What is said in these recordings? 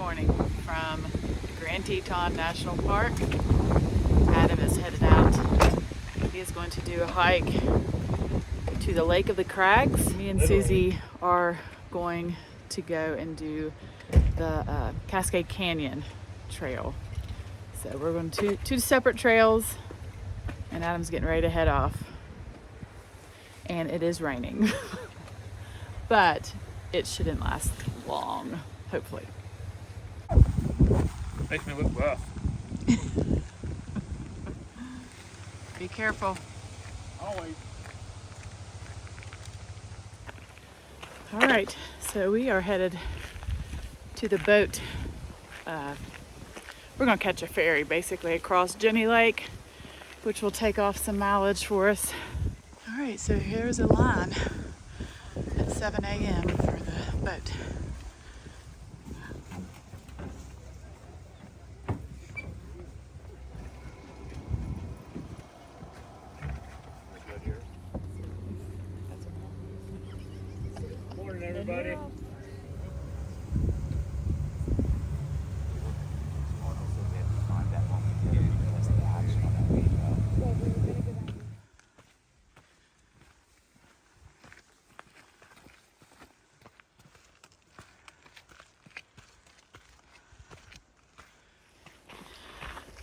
morning from Grand Teton National Park. Adam is headed out. He is going to do a hike to the Lake of the Crags. Me and Susie are going to go and do the Cascade Canyon Trail. So we're going to two separate trails, and Adam's getting ready to head off. And it is raining, but it shouldn't last long, hopefully. Makes me look rough. Be careful. Always. All right, so we are headed to the boat. We're gonna catch a ferry basically across Jenny Lake, which will take off some mileage for us. All right, so here's a line at 7 a.m. for the boat. Morning, everybody.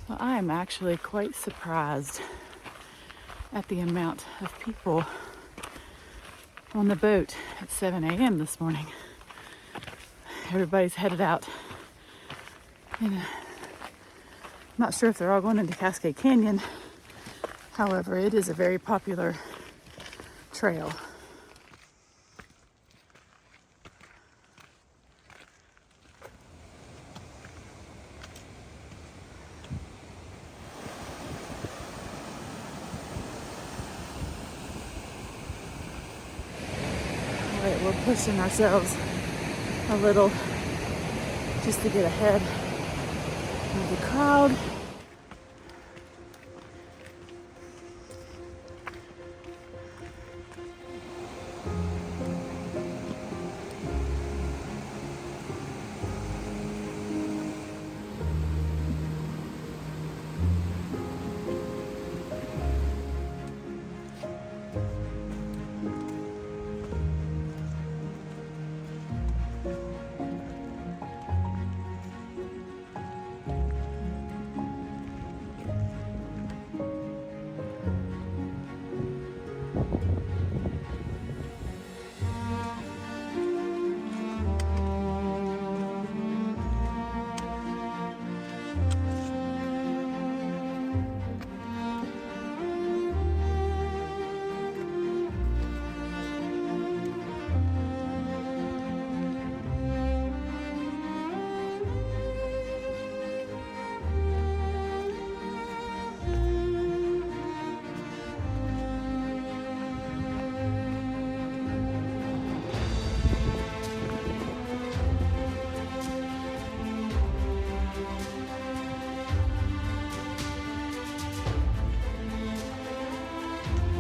Well, I am actually quite surprised at the amount of people on the boat at 7 a.m. this morning. Everybody's headed out. And I'm not sure if they're all going into Cascade Canyon. However, it is a very popular trail. All right, we're pushing ourselves a little just to get ahead of the crowd.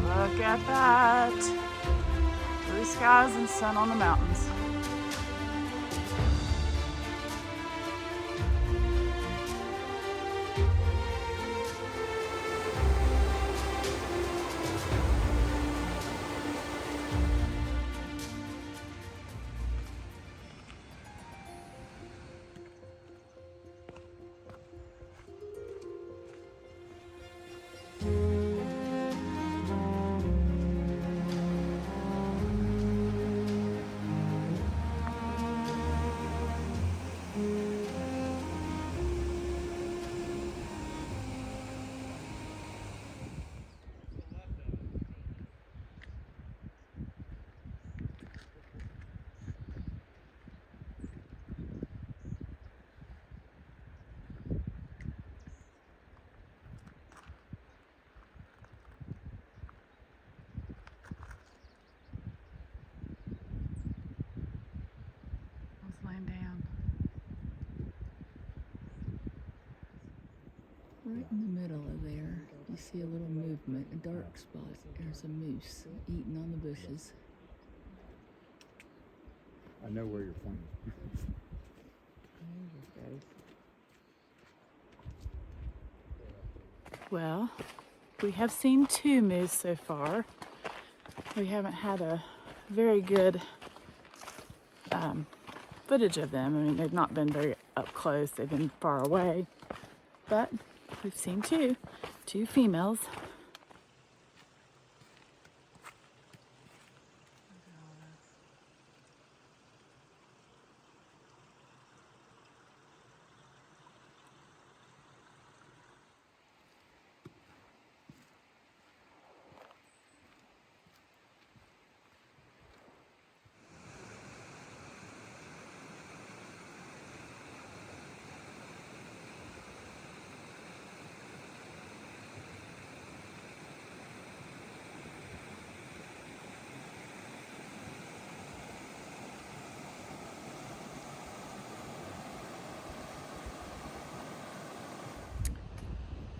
Look at that. Blue skies and sun on the mountains. Right in the middle of there, you see a little movement, a dark spot. There's a moose eating on the bushes. I know where you're pointing. There you Well, we have seen 2 moose so far. We haven't had a very good footage of them. I mean, they've not been very up close. They've been far away. But we've seen 2 females.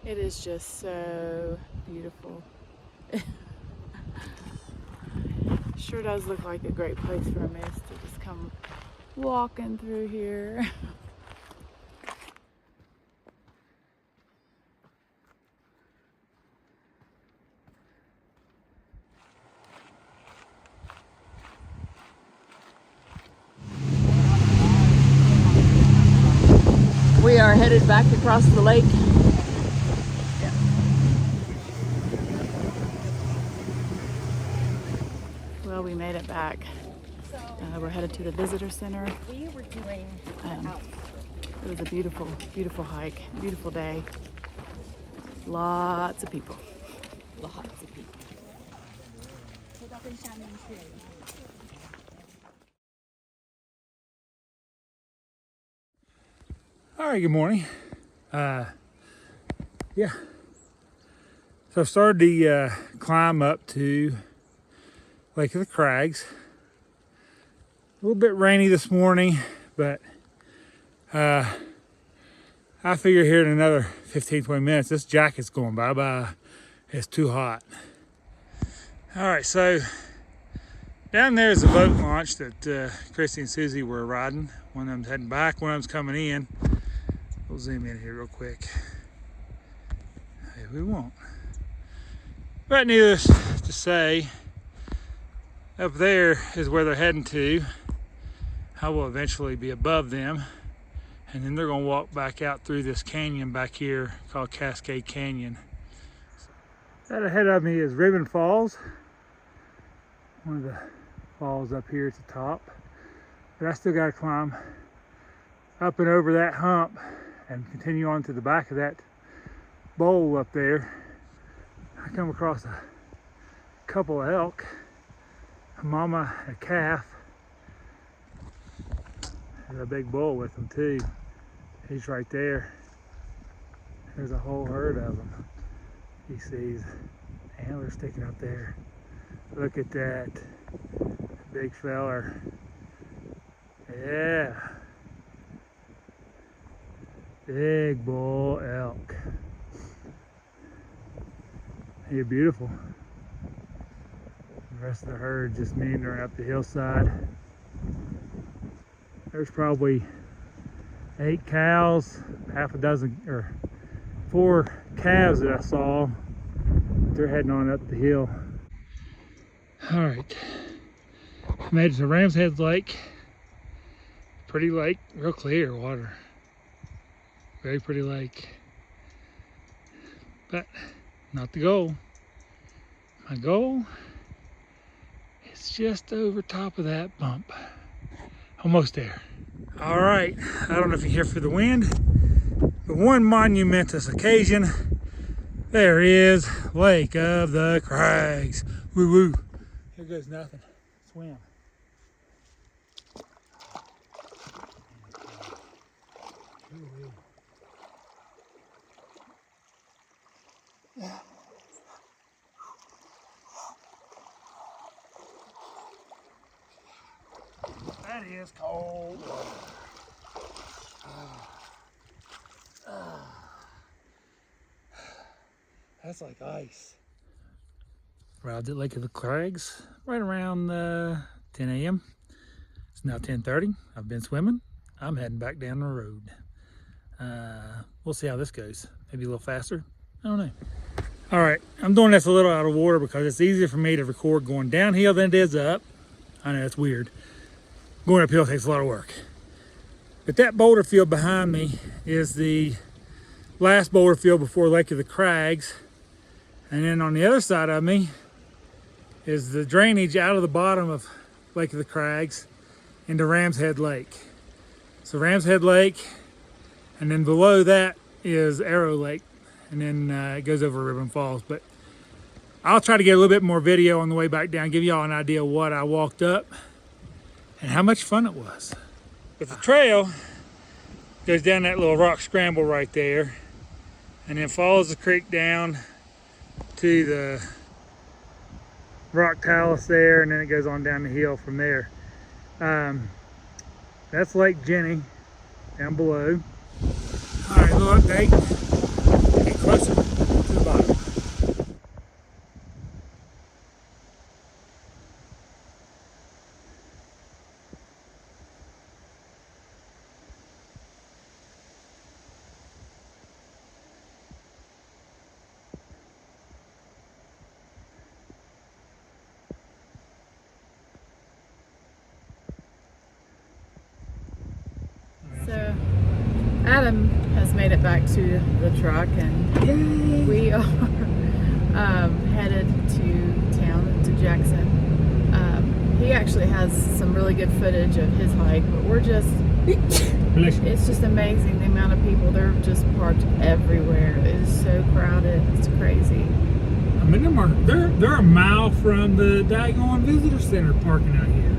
It is just so beautiful. Sure does look like a great place for a moose to just come walking through here. We are headed back across the lake. Well, we made it back. We're headed to the visitor center. We were doing It was a beautiful, beautiful hike, beautiful day. Lots of people. lots of people. All right, good morning. Yeah. So I've started the climb up to Lake of the Crags. A little bit rainy this morning, but I figure here in another 15, 20 minutes, this jacket's going bye-bye. It's too hot. All right, so down there is a boat launch that Christy and Susie were riding. One of them's heading back, one of them's coming in. We'll zoom in here real quick. Maybe we won't. But needless to say, up there is where they're heading to. I will eventually be above them. And then they're gonna walk back out through this canyon back here called Cascade Canyon. That ahead of me is Ribbon Falls. One of the falls up here at the top. But I still gotta climb up and over that hump and continue on to the back of that bowl up there. I come across a couple of elk, a mama and a calf. There's a big bull with them too. He's right there. There's a whole herd of them. He sees antlers sticking up there. Look at that big feller. Yeah. Big bull elk. You're beautiful. The rest of the herd just meandering up the hillside. There's probably 8 cows, half a dozen, or 4 calves that I saw. They're heading on up the hill. All right, made it to Rams Head Lake. Pretty lake, real clear water. Very pretty lake. But not the goal. My goal is just over top of that bump. Almost there. All right, I don't know if you're here for the wind, but one monumentous occasion. There is Lake of the Crags. Woo woo. Here goes nothing. Swim. Woo-woo. That is cold. That's like ice. Arrived at Lake of the Crags right around 10 a.m. It's now 10:30. I've been swimming. I'm heading back down the road. We'll see how this goes. Maybe a little faster. I don't know. All right, I'm doing this a little out of order because it's easier for me to record going downhill than it is up. I know it's weird. Going uphill takes a lot of work. But that boulder field behind me is the last boulder field before Lake of the Crags. And then on the other side of me is the drainage out of the bottom of Lake of the Crags into Rams Head Lake. So Rams Head Lake, and then below that is Arrow Lake, and then it goes over Ribbon Falls. But I'll try to get a little bit more video on the way back down, give y'all an idea of what I walked up and how much fun it was. But the trail goes down that little rock scramble right there, and then follows the creek down to the rock talus there, and then it goes on down the hill from there. That's Lake Jenny down below. All right, little update. Get closer to the bottom. So Adam has made it back to the truck, and we are headed to town, to Jackson. He actually has some really good footage of his hike, but we're just, it's just amazing the amount of people. They're just parked everywhere. It is so crowded, it's crazy. I mean, they're a mile from the Daggone Visitor Center parking out here.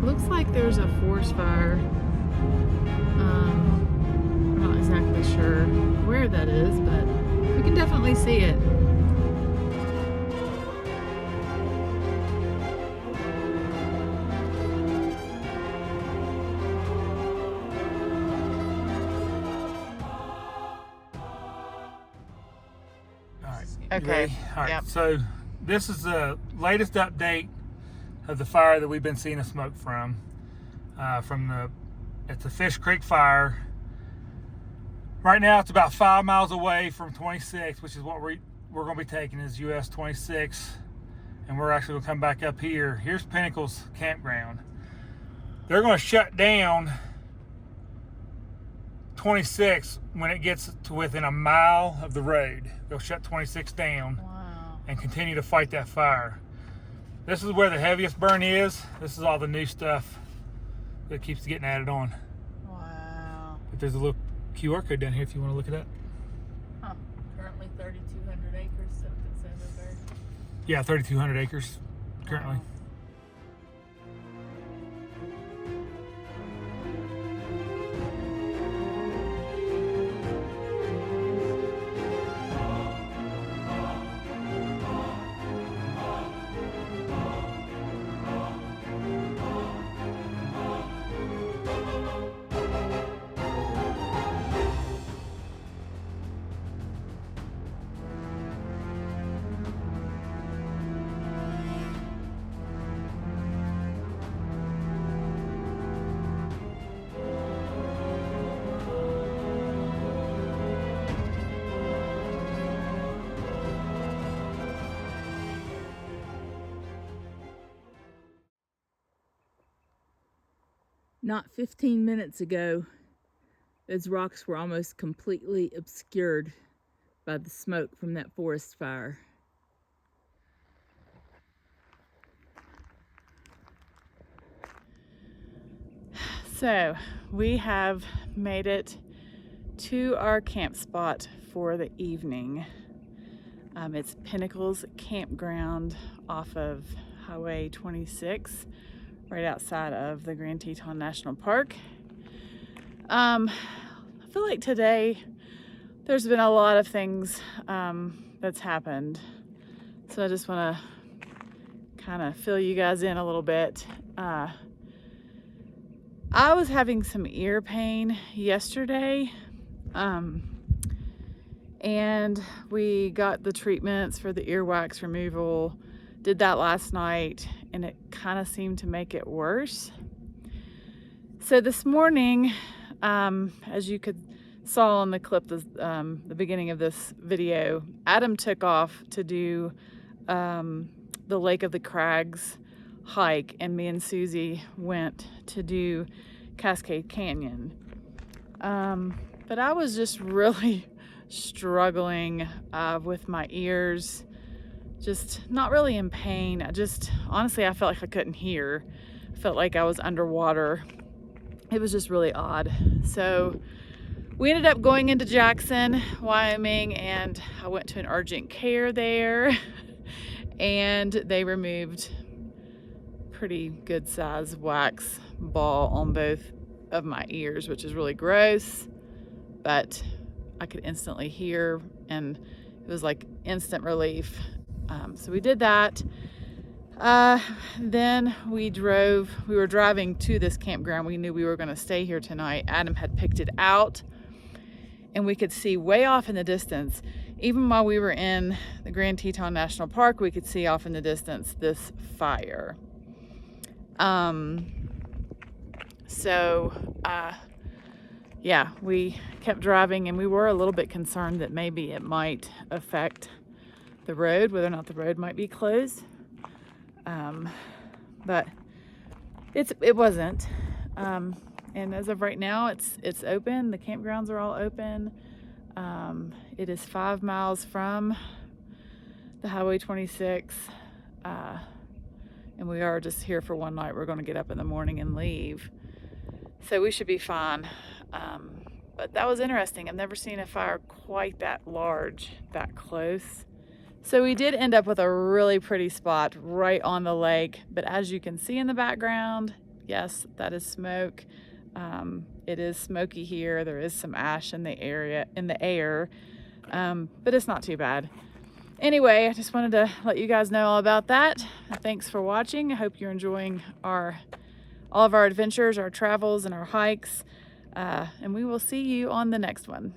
Looks like there's a forest fire. I'm not exactly sure where that is, but we can definitely see it. All right. Okay. Ready? All right. Yep. So this is the latest update of the fire that we've been seeing the smoke from. It's a Fish Creek fire. Right now it's about 5 miles away from 26, which is what we're going to be taking is US 26, and we're actually going to come back up here. Here's Pinnacle's campground. They're going to shut down 26 when it gets to within a mile of the road. They'll shut 26 down. Wow. And continue to fight that fire. This is where the heaviest burn is. This is all the new stuff that keeps getting added on. Wow. But there's a little QR code down here if you want to look it up. Huh. Currently 3,200 acres, so it says over there. Yeah, 3,200 acres currently. Wow. Not 15 minutes ago, those rocks were almost completely obscured by the smoke from that forest fire. So we have made it to our camp spot for the evening. It's Pinnacle's campground off of Highway 26, right outside of the Grand Teton National Park. I feel like today there's been a lot of things that's happened. So I just want to kind of fill you guys in a little bit. I was having some ear pain yesterday. And we got the treatments for the earwax removal, did that last night, and it kind of seemed to make it worse. So this morning, as you saw on the clip, the beginning of this video, Adam took off to do the Lake of the Crags hike, and me and Susie went to do Cascade Canyon. But I was just really struggling with my ears, just not really in pain. Honestly, I felt like I couldn't hear. I felt like I was underwater. It was just really odd. So we ended up going into Jackson, Wyoming, and I went to an urgent care there and they removed pretty good size wax ball on both of my ears, which is really gross, but I could instantly hear and it was like instant relief. So we did that. Then we were driving to this campground. We knew we were going to stay here tonight. Adam had picked it out and we could see way off in the distance. Even while we were in the Grand Teton National Park, we could see off in the distance this fire. Yeah, we kept driving and we were a little bit concerned that maybe it might affect the road, whether or not the road might be closed. But it wasn't. And as of right now, it's open. The campgrounds are all open. It is 5 miles from the Highway 26. And we are just here for one night. We're going to get up in the morning and leave. So we should be fine. But that was interesting. I've never seen a fire quite that large, that close. So we did end up with a really pretty spot right on the lake. But as you can see in the background, yes, that is smoke. It is smoky here. There is some ash in the air, but it's not too bad. Anyway, I just wanted to let you guys know all about that. Thanks for watching. I hope you're enjoying all of our adventures, our travels, and our hikes. And we will see you on the next one.